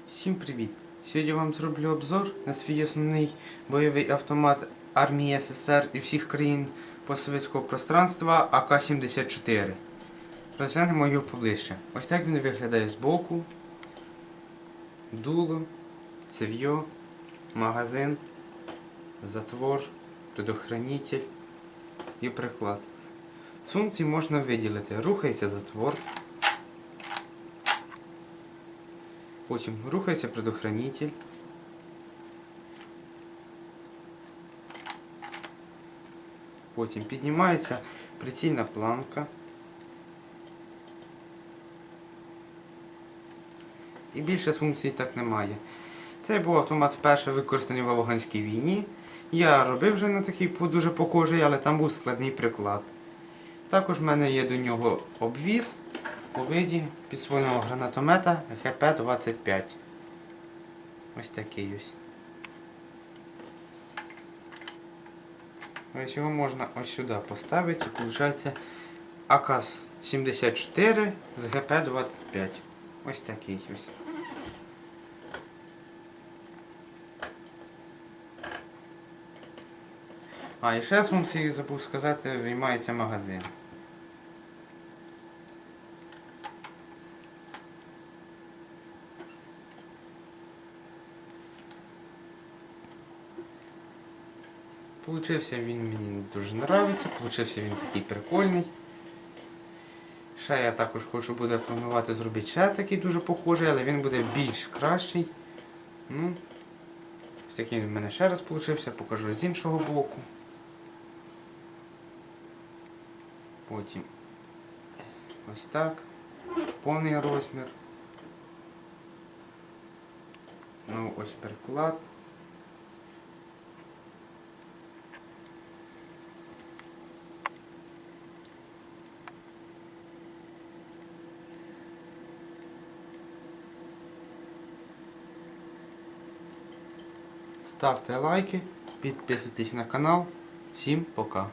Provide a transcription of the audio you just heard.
Всім привіт! Сьогодні я вам зроблю обзор на свій основний бойовий автомат армії СССР і всіх країн постсовєтського пространства АК-74. Розглянемо його поближче. Ось так він виглядає збоку. Дуло, цев'йо, магазин, затвор, предохранитель і приклад. З функцій можна виділити: рухається затвор, потім рухається предохранитель, потім піднімається прицільна планка і більше з функцій так немає. Цей був автомат вперше використаний в Афганській війні. Я робив вже на такий дуже похожий, але там був складний приклад. Також в мене є до нього обвіз у виді підствольного гранатомета ГП-25. Ось такий ось. Ось його можна ось сюди поставити і виходить АК-74 з ГП-25. Ось такий ось. І ще з функції забув сказати, виймається магазин. Получився він мені дуже подобається, получився він такий прикольний. Ще я також буду планувати зробити ще такий дуже похожий, але він буде більш кращий. Ось такий в мене ще раз получився, покажу з іншого боку. Потім ось так, повний розмір. Ось приклад. Ставте лайки, підписуйтесь на канал. Всім пока!